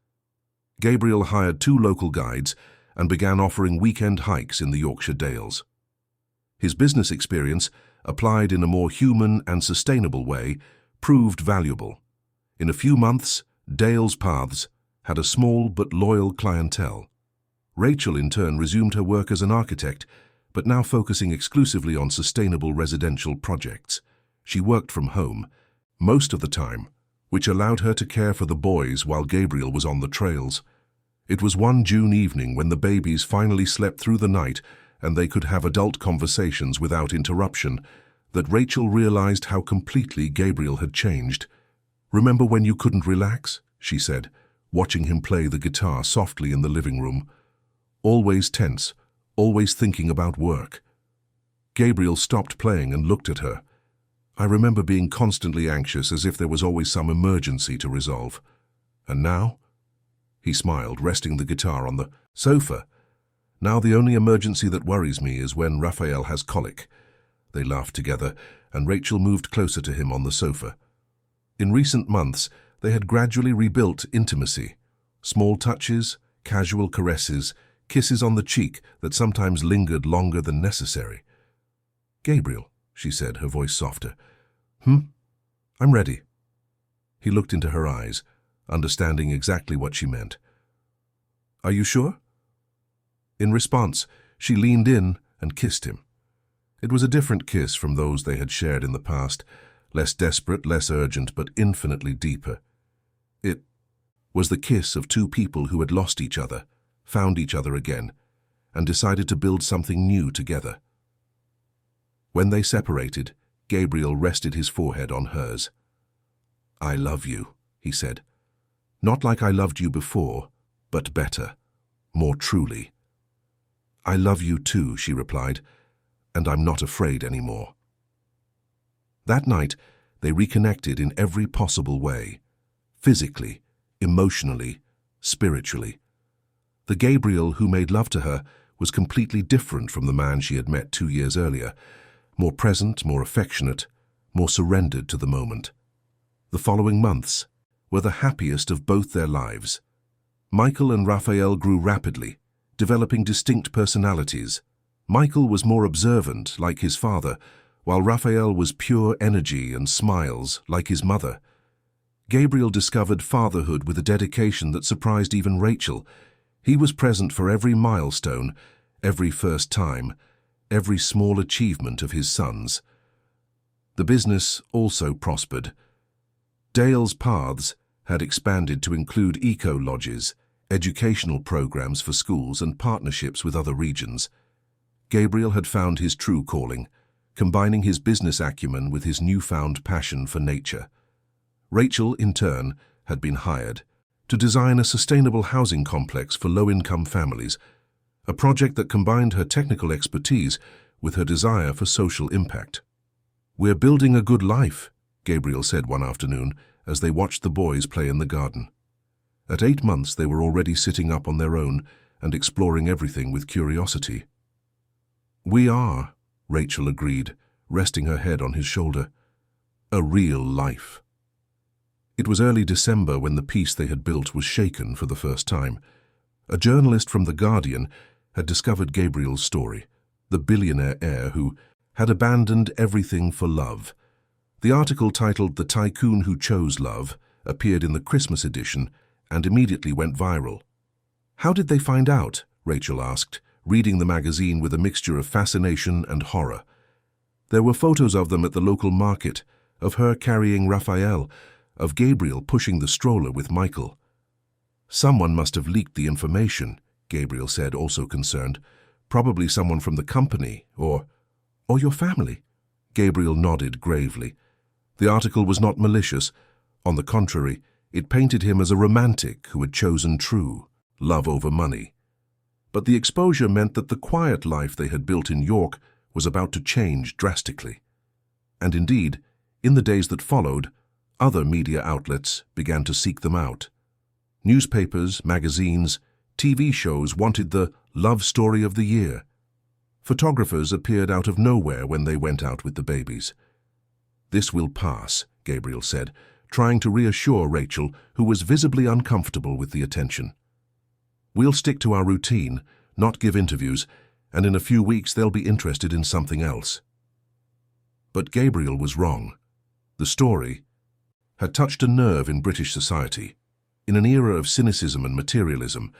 Gabriel hired 2 local guides and began offering weekend hikes in the Yorkshire Dales. His business experience, applied in a more human and sustainable way, proved valuable. In a few months, Dales Paths had a small but loyal clientele. Rachel, in turn, resumed her work as an architect, but now focusing exclusively on sustainable residential projects. She worked from home most of the time, which allowed her to care for the boys while Gabriel was on the trails. It was one June evening when the babies finally slept through the night and they could have adult conversations without interruption, that Rachel realized how completely Gabriel had changed. "Remember when you couldn't relax?" she said, watching him play the guitar softly in the living room. "Always tense, always thinking about work." Gabriel stopped playing and looked at her. "I remember being constantly anxious, as if there was always some emergency to resolve. And now?" He smiled, resting the guitar on the sofa. "Now the only emergency that worries me is when Raphael has colic." They laughed together, and Rachel moved closer to him on the sofa. In recent months, they had gradually rebuilt intimacy. Small touches, casual caresses, kisses on the cheek that sometimes lingered longer than necessary. "Gabriel," she said, her voice softer. I'm ready." He looked into her eyes, understanding exactly what she meant. "Are you sure?" In response, she leaned in and kissed him. It was a different kiss from those they had shared in the past, less desperate, less urgent, but infinitely deeper. It was the kiss of 2 people who had lost each other, found each other again, and decided to build something new together. When they separated, Gabriel rested his forehead on hers. "I love you," he said. "Not like I loved you before, but better, more truly." "I love you too," she replied, "and I'm not afraid anymore." That night, they reconnected in every possible way, physically, emotionally, spiritually. The Gabriel who made love to her was completely different from the man she had met 2 years earlier, more present, more affectionate, more surrendered to the moment. The following months were the happiest of both their lives. Michael and Raphael grew rapidly, developing distinct personalities. Michael was more observant, like his father, while Raphael was pure energy and smiles, like his mother. Gabriel discovered fatherhood with a dedication that surprised even Rachel. He was present for every milestone, every first time, every small achievement of his sons. The business also prospered. Dales Paths had expanded to include eco-lodges, educational programs for schools, and partnerships with other regions. Gabriel had found his true calling, combining his business acumen with his newfound passion for nature. Rachel, in turn, had been hired to design a sustainable housing complex for low-income families, a project that combined her technical expertise with her desire for social impact. "We're building a good life," Gabriel said one afternoon as they watched the boys play in the garden. At 8 months, they were already sitting up on their own and exploring everything with curiosity. "We are," Rachel agreed, resting her head on his shoulder. "A real life." It was early December when the peace they had built was shaken for the first time. A journalist from The Guardian had discovered Gabriel's story, the billionaire heir who had abandoned everything for love. The article, titled "The Tycoon Who Chose Love," appeared in the Christmas edition and immediately went viral. "How did they find out?" Rachel asked, reading the magazine with a mixture of fascination and horror. There were photos of them at the local market, of her carrying Raphael, of Gabriel pushing the stroller with Michael. "Someone must have leaked the information," Gabriel said, also concerned. "Probably someone from the company, or your family." Gabriel nodded gravely. The article was not malicious. On the contrary, it painted him as a romantic who had chosen true love over money. But the exposure meant that the quiet life they had built in York was about to change drastically. And indeed, in the days that followed, Other media outlets began to seek them out. Newspapers, magazines, TV shows wanted the love story of the year. Photographers appeared out of nowhere when they went out with the babies. "This will pass," Gabriel said, trying to reassure Rachel, who was visibly uncomfortable with the attention. "We'll stick to our routine, not give interviews, and in a few weeks they'll be interested in something else." But Gabriel was wrong. The story had touched a nerve in British society. In an era of cynicism and materialism,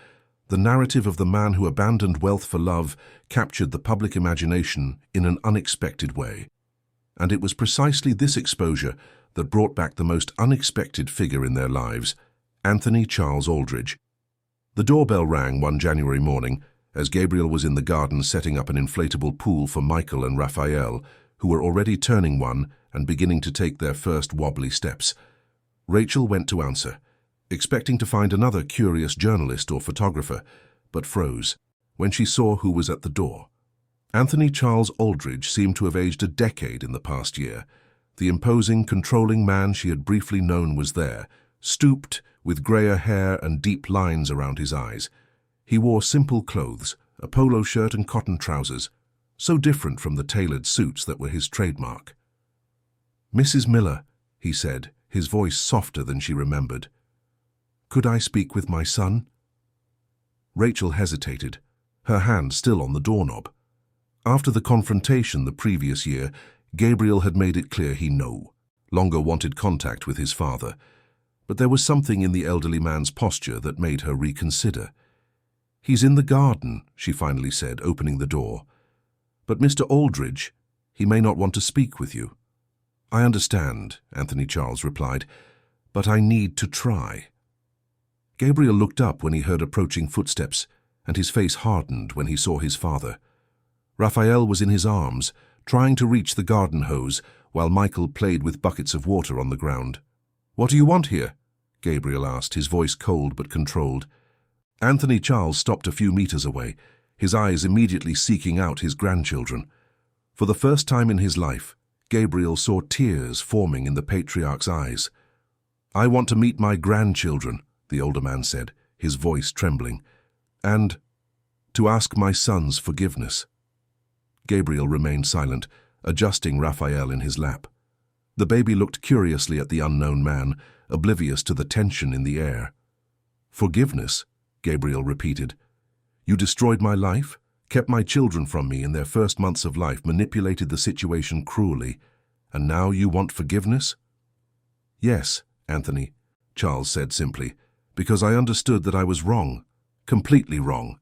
the narrative of the man who abandoned wealth for love captured the public imagination in an unexpected way. And it was precisely this exposure that brought back the most unexpected figure in their lives, Anthony Charles Aldridge. The doorbell rang one January morning as Gabriel was in the garden setting up an inflatable pool for Michael and Raphael, who were already turning one and beginning to take their first wobbly steps. Rachel went to answer, expecting to find another curious journalist or photographer, but froze when she saw who was at the door. Anthony Charles Aldridge seemed to have aged a decade in the past year. The imposing, controlling man she had briefly known was there, stooped, with grayer hair and deep lines around his eyes. He wore simple clothes, a polo shirt and cotton trousers, so different from the tailored suits that were his trademark. "Mrs. Miller," he said, his voice softer than she remembered. "Could I speak with my son?" Rachel hesitated, her hand still on the doorknob. After the confrontation the previous year, Gabriel had made it clear he no longer wanted contact with his father, but there was something in the elderly man's posture that made her reconsider. "He's in the garden," she finally said, opening the door. "But Mr. Aldridge, he may not want to speak with you." "I understand," Anthony Charles replied, "but I need to try." Gabriel looked up when he heard approaching footsteps, and his face hardened when he saw his father. Raphael was in his arms, trying to reach the garden hose, while Michael played with buckets of water on the ground. "What do you want here?" Gabriel asked, his voice cold but controlled. Anthony Charles stopped a few meters away, his eyes immediately seeking out his grandchildren. For the first time in his life, Gabriel saw tears forming in the patriarch's eyes. "I want to meet my grandchildren," the older man said, his voice trembling, "and to ask my son's forgiveness." Gabriel remained silent, adjusting Raphael in his lap. The baby looked curiously at the unknown man, oblivious to the tension in the air. "Forgiveness?" Gabriel repeated. "You destroyed my life, kept my children from me in their first months of life, manipulated the situation cruelly, and now you want forgiveness?" "Yes, Anthony," Charles said simply, "because I understood that I was wrong, completely wrong."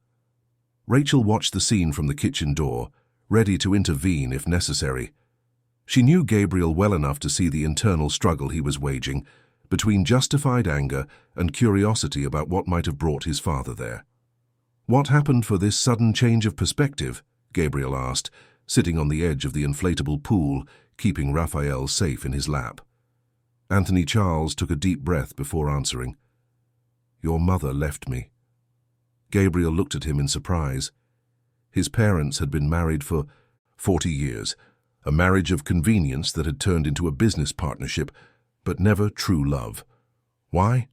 Rachel watched the scene from the kitchen door, ready to intervene if necessary. She knew Gabriel well enough to see the internal struggle he was waging, between justified anger and curiosity about what might have brought his father there. "What happened for this sudden change of perspective?" Gabriel asked, sitting on the edge of the inflatable pool, keeping Raphael safe in his lap. Anthony Charles took a deep breath before answering. "Your mother left me." Gabriel looked at him in surprise. His parents had been married for 40 years, a marriage of convenience that had turned into a business partnership, but never true love. "Why?"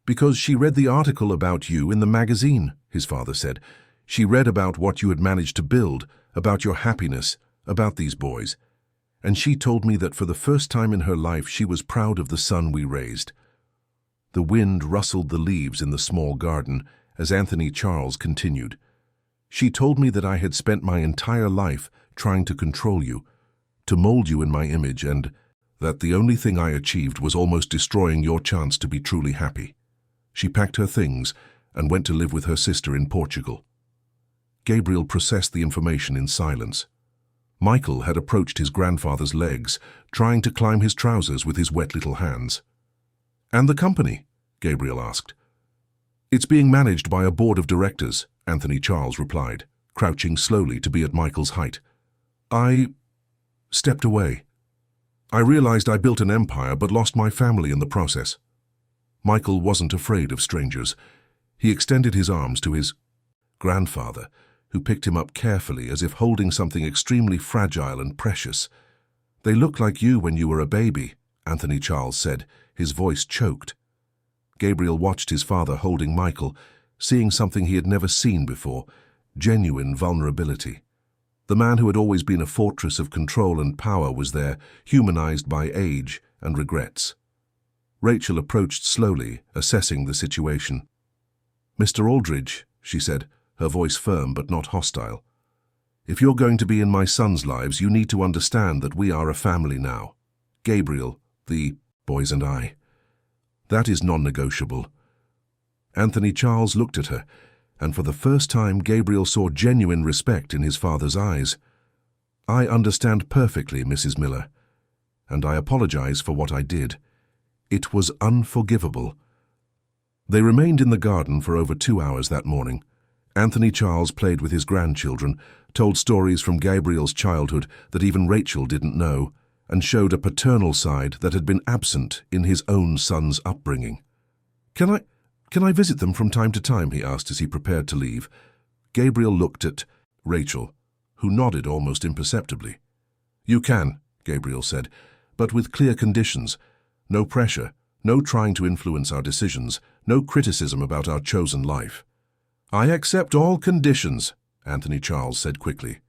"Because she read the article about you in the magazine," his father said. "She read about what you had managed to build, about your happiness, about these boys. And she told me that for the first time in her life she was proud of the son we raised." The wind rustled the leaves in the small garden as Anthony Charles continued. "She told me that I had spent my entire life trying to control you, to mold you in my image, and that the only thing I achieved was almost destroying your chance to be truly happy." She packed her things and went to live with her sister in Portugal. Gabriel processed the information in silence. Michael had approached his grandfather's legs, trying to climb his trousers with his wet little hands. "And the company?" Gabriel asked. "It's being managed by a board of directors," Anthony Charles replied, crouching slowly to be at Michael's height. "I stepped away. I realized I built an empire but lost my family in the process." Michael wasn't afraid of strangers. He extended his arms to his grandfather, who picked him up carefully as if holding something extremely fragile and precious. "They looked like you when you were a baby," Anthony Charles said, his voice choked. Gabriel watched his father holding Michael, seeing something he had never seen before, genuine vulnerability. The man who had always been a fortress of control and power was there, humanized by age and regrets. Rachel approached slowly, assessing the situation. "Mr. Aldridge," she said, her voice firm but not hostile. "If you're going to be in my sons' lives, you need to understand that we are a family now. Gabriel, the boys and I. That is non-negotiable." Anthony Charles looked at her, and for the first time Gabriel saw genuine respect in his father's eyes. "I understand perfectly, Mrs. Miller, and I apologize for what I did. It was unforgivable." They remained in the garden for over 2 hours that morning. Anthony Charles played with his grandchildren, told stories from Gabriel's childhood that even Rachel didn't know, and showed a paternal side that had been absent in his own son's upbringing. Can I visit them from time to time?" he asked as he prepared to leave. Gabriel looked at Rachel, who nodded almost imperceptibly. "You can," Gabriel said, "but with clear conditions. No pressure, no trying to influence our decisions, no criticism about our chosen life." "I accept all conditions," Anthony Charles said quickly.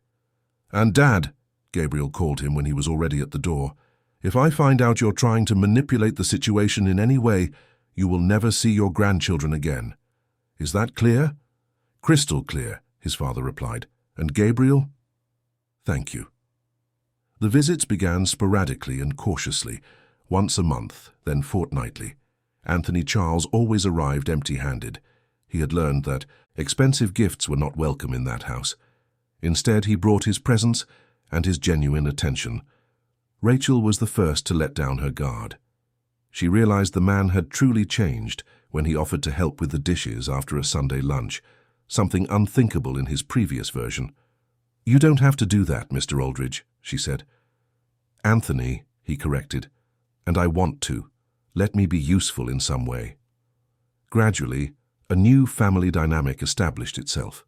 "And Dad," Gabriel called him when he was already at the door, "if I find out you're trying to manipulate the situation in any way, you will never see your grandchildren again. Is that clear?" "Crystal clear," his father replied. "And Gabriel?" "Thank you." The visits began sporadically and cautiously, once a month, then fortnightly. Anthony Charles always arrived empty-handed. He had learned that expensive gifts were not welcome in that house. Instead, he brought his presence and his genuine attention. Rachel was the first to let down her guard. She realized the man had truly changed when he offered to help with the dishes after a Sunday lunch, something unthinkable in his previous version. "You don't have to do that, Mr. Aldridge," she said. "Anthony," he corrected, "and I want to. Let me be useful in some way." Gradually, a new family dynamic established itself.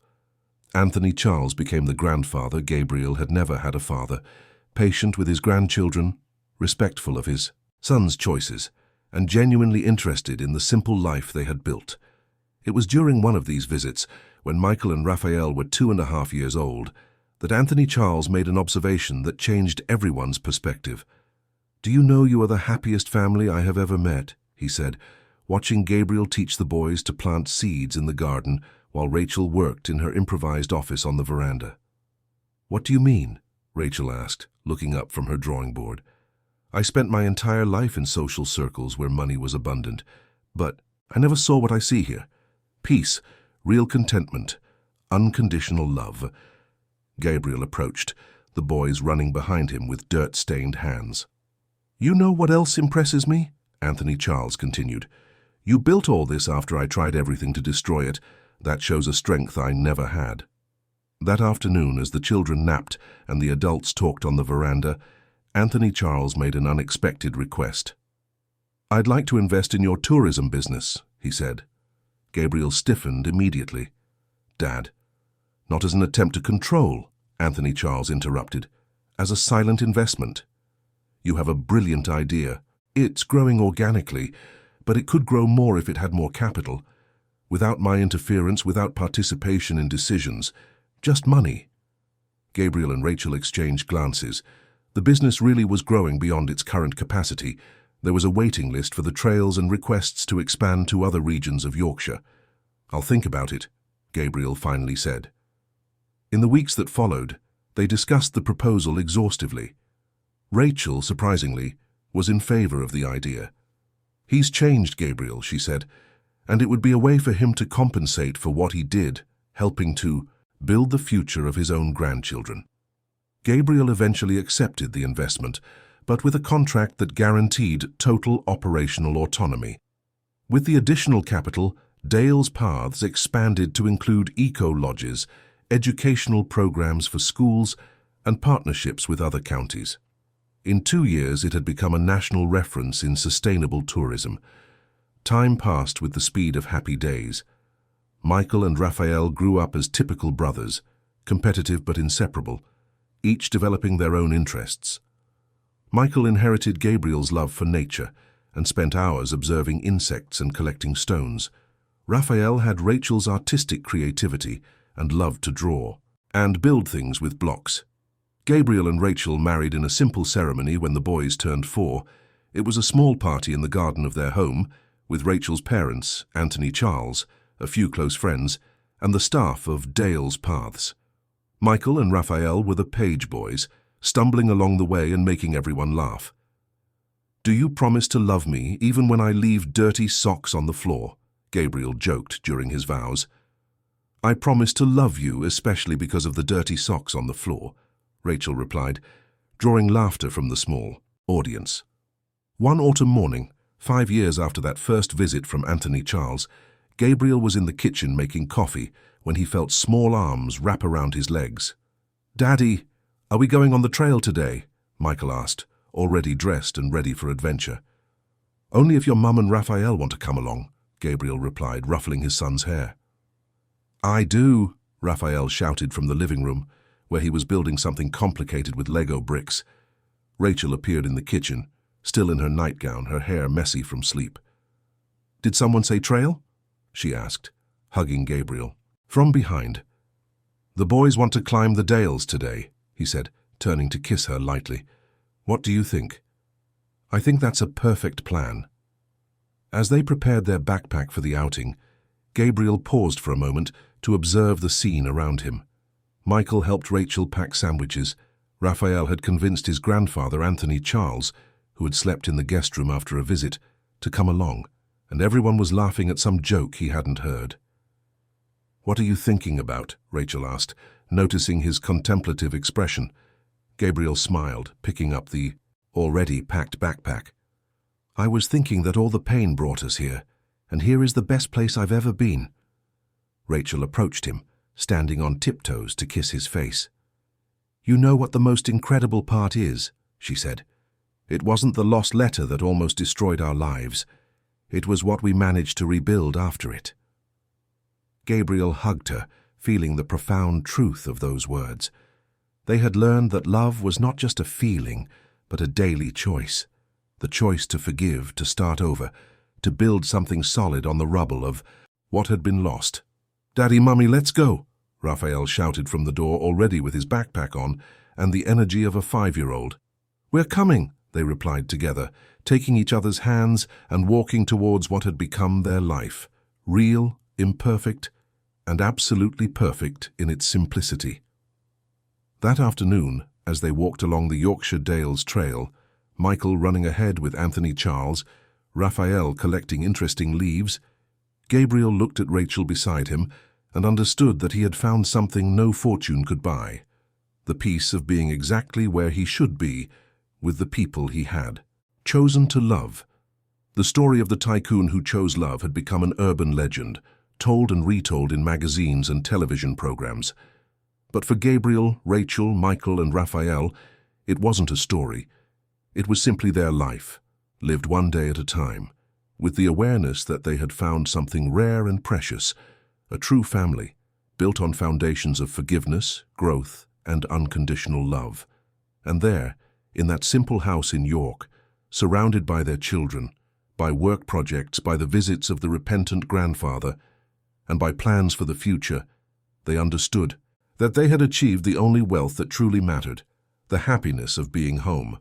Anthony Charles became the grandfather Gabriel had never had a father, patient with his grandchildren, respectful of his son's choices, and genuinely interested in the simple life they had built. It was during one of these visits, when Michael and Raphael were 2.5 years old, that Anthony Charles made an observation that changed everyone's perspective. "Do you know you are the happiest family I have ever met?" he said, watching Gabriel teach the boys to plant seeds in the garden while Rachel worked in her improvised office on the veranda. "What do you mean?" Rachel asked, looking up from her drawing board. "I spent my entire life in social circles where money was abundant, but I never saw what I see here. Peace, real contentment, unconditional love." Gabriel approached, the boys running behind him with dirt-stained hands. "You know what else impresses me?" Anthony Charles continued. "You built all this after I tried everything to destroy it. That shows a strength I never had." That afternoon, as the children napped and the adults talked on the veranda, Anthony Charles made an unexpected request. "I'd like to invest in your tourism business," he said. Gabriel stiffened immediately. "Dad." "Not as an attempt to control," Anthony Charles interrupted. "As a silent investment. You have a brilliant idea. It's growing organically, but it could grow more if it had more capital. Without my interference, without participation in decisions. Just money." Gabriel and Rachel exchanged glances. The business really was growing beyond its current capacity. There was a waiting list for the trails and requests to expand to other regions of Yorkshire. "I'll think about it," Gabriel finally said. In the weeks that followed, they discussed the proposal exhaustively. Rachel, surprisingly, was in favor of the idea. "He's changed, Gabriel," she said, "and it would be a way for him to compensate for what he did, helping to build the future of his own grandchildren." Gabriel eventually accepted the investment, but with a contract that guaranteed total operational autonomy. With the additional capital, Dale's Paths expanded to include eco-lodges, educational programs for schools, and partnerships with other counties. In 2 years, it had become a national reference in sustainable tourism. Time passed with the speed of happy days. Michael and Raphael grew up as typical brothers, competitive but inseparable, each developing their own interests. Michael inherited Gabriel's love for nature and spent hours observing insects and collecting stones. Raphael had Rachel's artistic creativity and loved to draw and build things with blocks. Gabriel and Rachel married in a simple ceremony when the boys turned 4. It was a small party in the garden of their home, with Rachel's parents, Anthony Charles, a few close friends, and the staff of Dale's Paths. Michael and Raphael were the page boys, stumbling along the way and making everyone laugh. "Do you promise to love me even when I leave dirty socks on the floor?" Gabriel joked during his vows. "I promise to love you especially because of the dirty socks on the floor," Rachel replied, drawing laughter from the small audience. One autumn morning, 5 years after that first visit from Anthony Charles, Gabriel was in the kitchen making coffee when he felt small arms wrap around his legs. "Daddy, are we going on the trail today?" Michael asked, already dressed and ready for adventure. "Only if your mum and Raphael want to come along," Gabriel replied, ruffling his son's hair. "I do," Raphael shouted from the living room, where he was building something complicated with Lego bricks. Rachel appeared in the kitchen, still in her nightgown, her hair messy from sleep. "Did someone say trail?" she asked, hugging Gabriel. From behind. "The boys want to climb the Dales today," he said, turning to kiss her lightly. "What do you think?" "I think that's a perfect plan." As they prepared their backpack for the outing, Gabriel paused for a moment to observe the scene around him. Michael helped Rachel pack sandwiches. Raphael had convinced his grandfather, Anthony Charles, who had slept in the guest room after a visit, to come along, and everyone was laughing at some joke he hadn't heard. "What are you thinking about?" Rachel asked, noticing his contemplative expression. Gabriel smiled, picking up the already packed backpack. "I was thinking that all the pain brought us here, and here is the best place I've ever been." Rachel approached him, standing on tiptoes to kiss his face. "You know what the most incredible part is," she said. "It wasn't the lost letter that almost destroyed our lives. It was what we managed to rebuild after it." Gabriel hugged her, feeling the profound truth of those words. They had learned that love was not just a feeling, but a daily choice. The choice to forgive, to start over, to build something solid on the rubble of what had been lost. "Daddy, Mummy, let's go!" Raphael shouted from the door, already with his backpack on and the energy of a 5-year-old. "We're coming," they replied together, taking each other's hands and walking towards what had become their life, real, imperfect, and absolutely perfect in its simplicity. That afternoon, as they walked along the Yorkshire Dales Trail, Michael running ahead with Anthony Charles, Raphael collecting interesting leaves, Gabriel looked at Rachel beside him and understood that he had found something no fortune could buy, the peace of being exactly where he should be, with the people he had chosen to love. The story of the tycoon who chose love had become an urban legend, told and retold in magazines and television programs. But for Gabriel, Rachel, Michael, and Raphael, it wasn't a story. It was simply their life, lived one day at a time, with the awareness that they had found something rare and precious, a true family, built on foundations of forgiveness, growth, and unconditional love. And there, in that simple house in York, surrounded by their children, by work projects, by the visits of the repentant grandfather, and by plans for the future, they understood that they had achieved the only wealth that truly mattered, the happiness of being home.